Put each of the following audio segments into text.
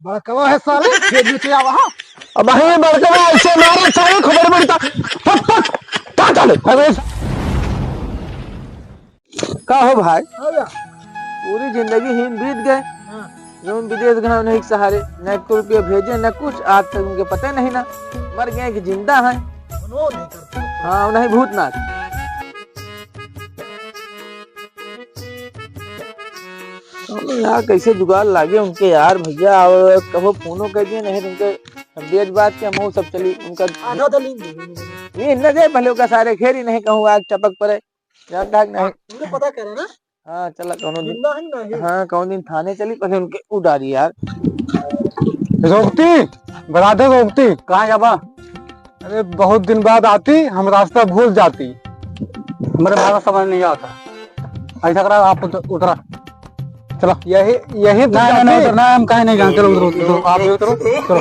बड़कवा है साले खेत में से आवा। अब हे बड़कवा ऐसे मारा साले खबर पड़ता फट फट का चले अरे का हो भाई आया पूरी जिंदगी ही बीत गए। जो विदेश गए उन्हें सहारे न एक रुपया भेजे न कुछ, आज तक उनके पता नहीं ना मर गए कि जिंदा है। मनो नहीं करता। हाँ नहीं भूतनाथ। यार कैसे जुगाड़ लागे उनके यार भैया, और कहो फोनो कर दिए नहीं उनके बेज बात के मुँह सब चली उनका आधा तो लीन ये न गए भले का सारे खेरी नहीं कहूँ आग चपक पड़े जान ढाक नहीं। तुमने पता करे ना हाँ चला कौन दिन, जिंदा है नहीं। हाँ कौन दिन थाने चली पहले उनके उड़ारी यार। रोकती बरादर रोकती कहाँ जाबा? अरे बहुत दिन बाद आती हम रास्ता भूल जाती, मेरे भाषा समझ नहीं आता। ऐसा करा आप उतरा चलो यही यही नहीं उतरना हम कहीं नहीं जाते। चलो उतरो आप भी उतरो चलो।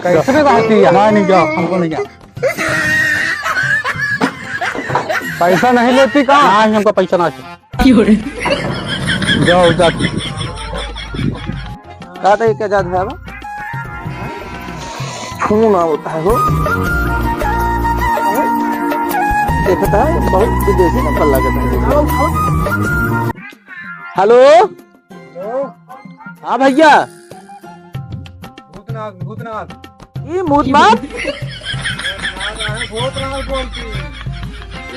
कैसे रहती है नहीं जाओ हमको नहीं जाओ। पैसा नहीं लेती कहाँ? हाँ हमको पैसा ना जाओ जाती कहा था क्या जात है खून होता है वो देखता है बहुत विदेशी नंबर लगता है। हेलो हाँ भैया भूतनाथ भूतनाथ ये मूतनाथ भूतनाथ बोलती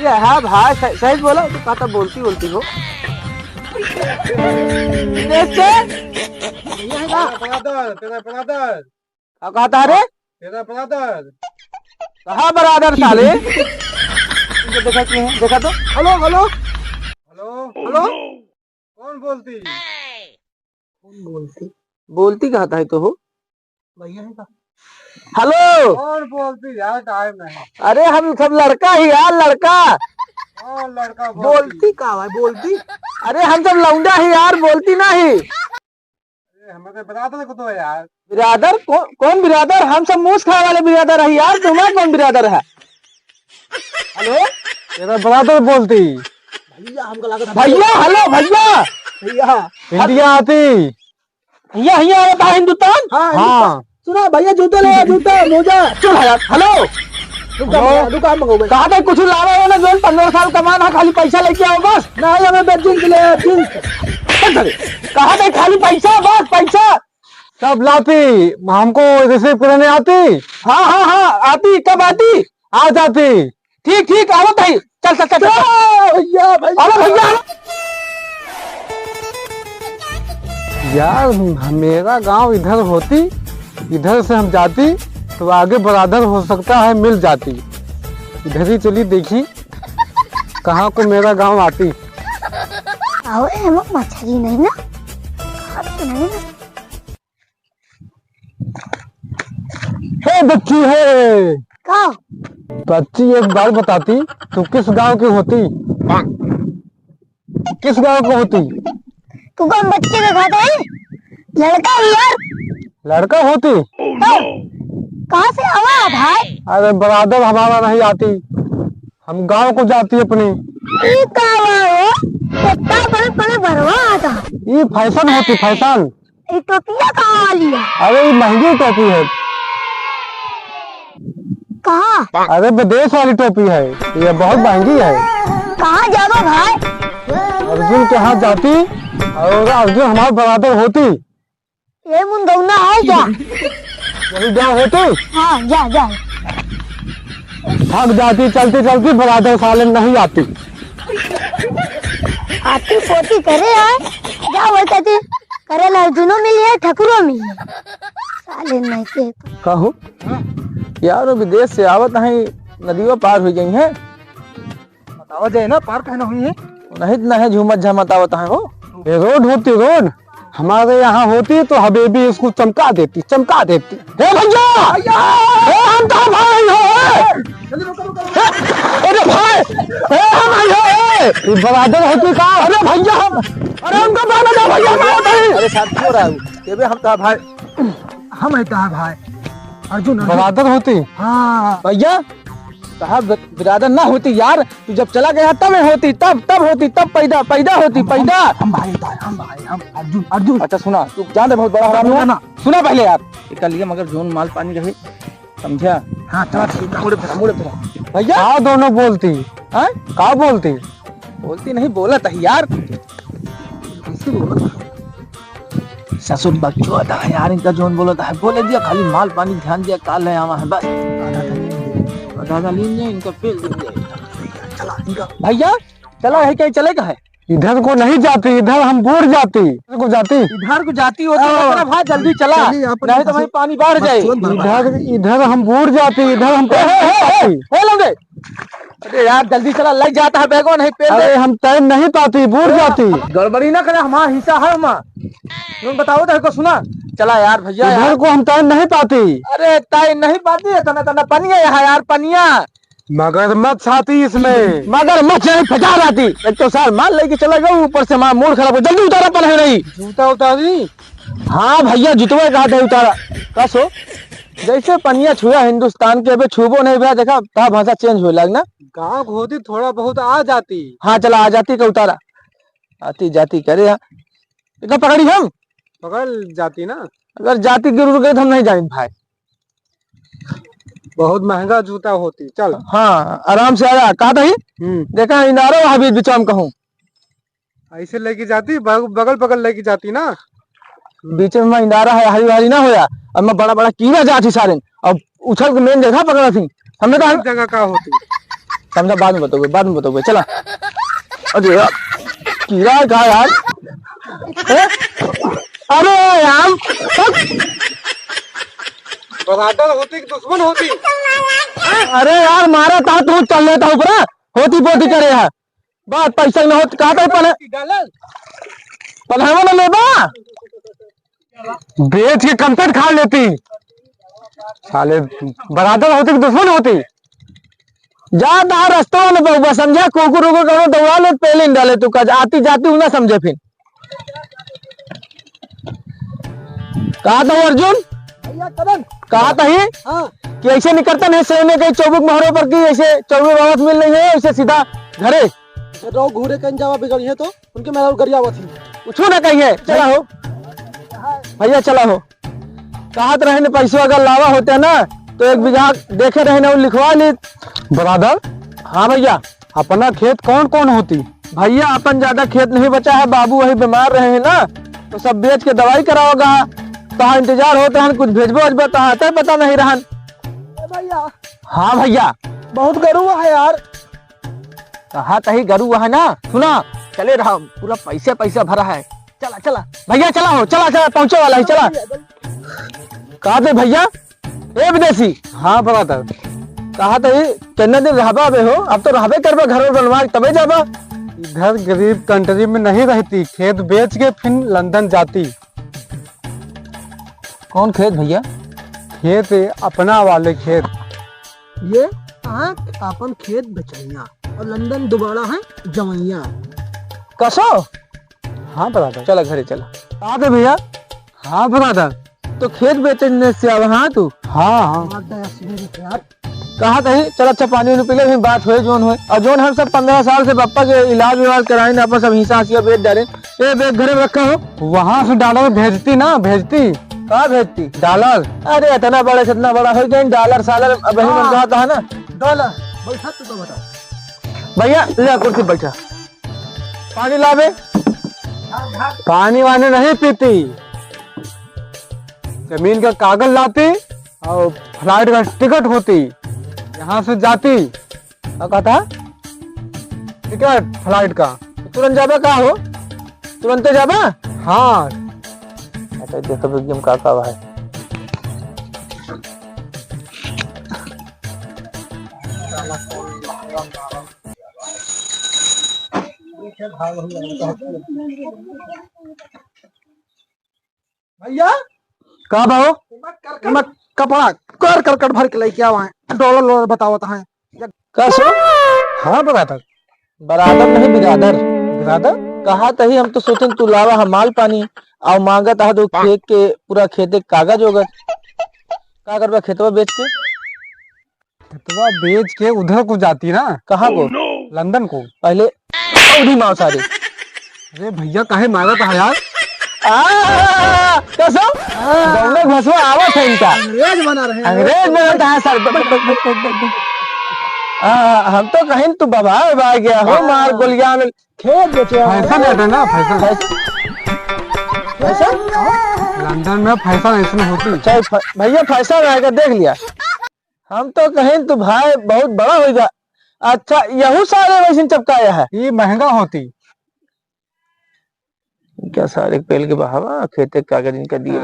ये है भाई सही बोला तो कहता बोलती बोलती हो देखते तेरा ब्रदर कहा था रे तेरा ब्रदर कहा बरादर साले देखा कि है देखा तो हेलो हेलो हेलो हेलो कौन बोलती? कौन बोलती बोलती कहा था तो हो भैया है का हेलो कौन बोलती यार? टाइम नहीं। अरे हम सब लड़का ही यार लड़का कौन लड़का बोलती का है बोलती। अरे हम सब लौंडा ही यार बोलती नहीं। हमें तो बता दो तो यार। बिरादर कौन बिरादर? हम सब मूस खाने वाले बिरादर है यार, तुम्हारा कौन बिरादर है? हेलो तेरा ब्रदर बोलती। भैया हमको लगा भैया हेलो भैया भैया इंडिया आती। भैया भैया आता है हिंदुस्तान। हाँ सुना भैया जूते ले जूता मोजा चल यार हेलो दुकान मंगो कहा था कुछ लावा हो ना जो 15 साल कमाना खाली पैसा लेके आओ बस। नहीं हमें जींस ले जींस कहा था खाली पैसा बस पैसा। सब लाती हमको रिसीव करने आती। हाँ हाँ हाँ आती कब आती? आ जाती। ठीक ठीक आओ भाई चल चल चल भैया आओ भैया। यार मेरा गांव इधर होती, इधर से हम जाती तो आगे बरादर हो सकता है मिल जाती। इधर ही चली देखी कहाँ को मेरा गांव आती। आओ हम मछली नहीं ना खाते नहीं ना। हे बच्ची है का बच्ची एक बार बताती तू किस गांव की होती? किस गांव की होती? तू कौन बच्चे का खाता है? लड़का है यार। लड़का होती? कहाँ से आवा भाई? अरे बरादर हमारा नहीं आती, हम गांव को जाती अपनी। ये कावा है कितना बड़े बड़े भरवा आता। ये फैशन होती फैशन। ये टोपिया कहाँ वाली है? अरे ये महंगी टोपी है। कहाँ अरे विदेश वाली टोपी है, ये बहुत महंगी है। कहाँ जावा भाई? अर्जुन के हाथ जाती और अर्जुन हमारा बरादर होती। ये मुंडौना है क्या? यही गाँव होती। हाँ जा जा। थक जाती चलती चलती बरादर साले नहीं आती। आती पोती करे है जा वो कहती करे अर्जुनो मिली है ठकुरो मिली है साले नहीं के। कहूँ यार वो विदेश से आवत नहीं नदियों पार हुई गई है। बताओ जाए ना पार कहना हुई है नहीं नहीं झूमत झमत आवत है वो। ये रोड होती रोड हमारे यहाँ होती तो हबीबी इसको चमका देती चमका देती। हे भैया हे हम तो भाई हो। अरे भाई हे हम आई हो। ये बरादर होती का? अरे भैया हम अरे हमको बाबा जा भैया नहीं। अरे साथ क्यों रहा ये भी हम तो भाई हम है भाई अर्जुन बरादर होती। हाँ भैया साहब बिरादर ना होती यार, तू जब चला गया तब होती, तब होती, तब पैदा होती पैदा। हम भाई हम अर्जुन अर्जुन। अच्छा सुना, तू जान दे बहुत बड़ा हरामी हुआ। सुना पहले यार, कल ये मगर जोन माल पानी रहे, समझा? हाँ चला मुड़े फिरा भैया। का दोनों बोलती हाँ का बोलती? बोलती नहीं, बोला था यार। ससुर बच्चों था यार, इनका जोन बोला था, बोले दिया खाली माल पानी ध्यान दिया, काल है आवा है बस। दादा लीन जाए इनका फेल चला भैया, चला है क्या, चलेगा है? इधर को नहीं जाती, इधर हम बूढ़ जाती, इधर को जाती, इधर को जाती होती है भाई, जल्दी चला नहीं तो भाई पानी बढ़ जाए। इधर हम बूढ़ जाती, इधर हम लोगे। अरे यार जल्दी चला, लग जाता है बैगो नहीं पेड़। अरे हम तैर नहीं पाती, बूढ़ जाती। गड़बड़ी ना करे, हमारा हिस्सा है तुम बताओ तो को सुना। चला यार भैया, इधर को हम तैर नहीं पाती। अरे तैर नहीं पाती है, तना तना पनिया यहाँ यार, पनिया मगरमच्छ आती इसमें, मगरमच्छ नहीं फटा जाती। एक तो सर माल लेके चला गया, ऊपर से हमारा मूड खराब हो, जल्दी उतारा पन है नहीं। जूता उतारी? हाँ भैया जुतवा कहा था उतारा। कसो जैसे पनिया छुआ हिंदुस्तान के, अबे छुबो नहीं भैया, देखा कहा भाषा चेंज हो लगना। गाँव होती थोड़ा बहुत आ जाती। हाँ चला आ जाती का उतारा, आती जाती करे यहाँ इतना पकड़ी हम पकड़ जाती ना। अगर जाती गिर गए तो हम नहीं जाएंगे भाई। बहुत महंगा जूता होती। चल हाँ आराम से आया, कहा था ही देखा इनारो हबीब बिचाम कहूँ, ऐसे लेके जाती, बगल बगल लेके जाती ना। बीच में इंदारा है, हरी हरी ना होया, और मैं बड़ा बड़ा कीड़ा जाती सारे, अब उछल के मेन जगह पकड़ा थी हमने। तो जगह का होती समझा, बाद में बताओगे चला। अरे यार कीड़ा कहा यार, अरे यार बरादर होती कि दुश्मन होती? अरे यार मारा था तू, चल लेता हूँ पूरा होती पोती करे है, बात पैसा न हो कहा था पलहवा न लेबा, बेच के कंपेट खा लेती। साले बरादर होती कि दुश्मन होती? जा दा रास्ता में बहुबा, समझा? कुकुर उकुर करो दौड़ा ले, पहले नहीं डाले तू का आती जाती हूँ ना, समझे? फिर कहा था अर्जुन, कहा था ही कि ऐसे निकलता नहीं सोने के चौबुक मोहरों पर की, ऐसे चौबुक वापस मिल नहीं है, ऐसे सीधा घरे घूरे कहीं जावा बिगड़ी है तो उनके मेरा गरिया थी, कुछ ना कहिए। चला हो भैया, चला हो। कहा रहे ने पैसे अगर लावा होते ना तो 1 बीघा देखे रहे ना, लिखवा ली। बरादर हाँ भैया, अपना खेत कौन कौन होती? भैया अपन ज्यादा खेत नहीं बचा है, बाबू वही बीमार रहे हैं ना, तो सब बेच के दवाई कराओगा, तो इंतजार होता है, कुछ भेजबो अजबो तो पता नहीं रहन भैया। हाँ भैया, बहुत गरुआ है यार। कहा तही गरु है ना, सुना चले रहा, पूरा पैसा भरा है। चला चला भैया, चला हो, चला पहुंचे वाला है, चला। कहा थे भैया ए विदेशी? हाँ बरादर। कहा थे कितना दिन रहबा बे हो? अब तो रहबे करबा, घर बनवा तबे जाबा। इधर गरीब कंट्री में नहीं रहती, खेत बेच के फिर लंदन जाती। कौन खेत भैया? खेत अपना वाले खेत। ये अपन खेत बचैया और लंदन दोबारा है जमैया। कसो? हाँ बरादर। चला घरे चला। कहा थे भैया? हाँ बरादर। तो खेत बेचने से अब हाँ तू? हाँ कहा था चल, अच्छा पानी पी ले, बात हुए जोन हुए, और जोन हम सब 15 साल से पापा के इलाज विलाज कराए ना, अपन सब हिस्सा हंसिया बेच डाले। ये बेच घरे में रखा हो, वहाँ से डॉलर भेजती ना, भेजती। कहाँ भेजती? डॉलर। अरे इतना बड़ा से इतना बड़ा हो गया, डॉलर सालर अब वही मन रहा था ना। डॉलर बैठा तू तो बताओ भैया ले कुर्सी बैठा, पानी लावे। पानी वानी नहीं पीती, जमीन का कागज लाती और फ्लाइट का टिकट होती, यहाँ से जाती। कहा था टिकट फ्लाइट का। तुरंत जाबा? का हो तुरंत जाबा? हाँ। अच्छा देखो एकदम का है। भैया का भाव? कपड़ा कर भर के लेके आवा है, डॉलर बताओ है। कसो? हाँ बरादर। बरादर नहीं बिरादर। बिरादर कहा तही हम तो सोचे तू लावा हम माल पानी और मांगा था तो खेत के पूरा खेत कागज होगा, का करबा खेतवा बेच के? खेतवा बेच के उधर को जाती ना, कहाँ को? लंदन को। पहले अवधि माँ सारे। अरे भैया काहे मारा था यार? कसम दौड़ने भसवा आवत है इनका। अंग्रेज बना रहे अंग्रेज बनता है सर। हम तो कहीं तू बाबा आ गया हो मार गोलियां में खेत बेचे। फैशन है ना, फैशन। फैशन लंदन में फैशन ऐसे होती। चाहे भैया फैशन आएगा देख लिया। हम तो कहीं तू भाई बहुत बड़ा हो जा। अच्छा यहू सारे वैसे चपकाया है। ये महंगा होती क्या सारे पेल के बहावा खेते कागज इनका दिए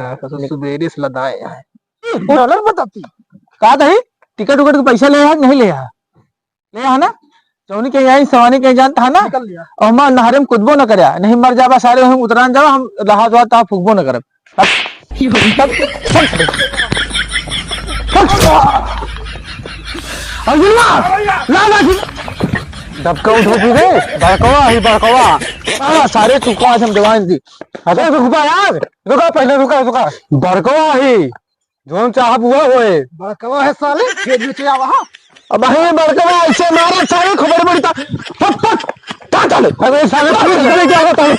सवेरे से लदाए है। डॉलर बताती कहा नहीं टिकट उकट के पैसा ले नहीं ले ना चौनी कहीं आई सवानी कहीं जानता है ना और हम नहरे में कुदबो न करया नहीं मर जावा सारे हम उतरान जावा हम रहा दुआ ता फुकबो न करब दबका उठो रे, बड़कवा सारे टुकड़ा हम जवान दी। अरे रुका यार, रुका पहले, रुका बड़कवा ही जोन चाहब हुआ होए। बड़कवा है साले, खेत में चला वहां। अब हमें बड़कवा ऐसे मारा सारे खबर बड़ी था। अरे साले क्या होता है?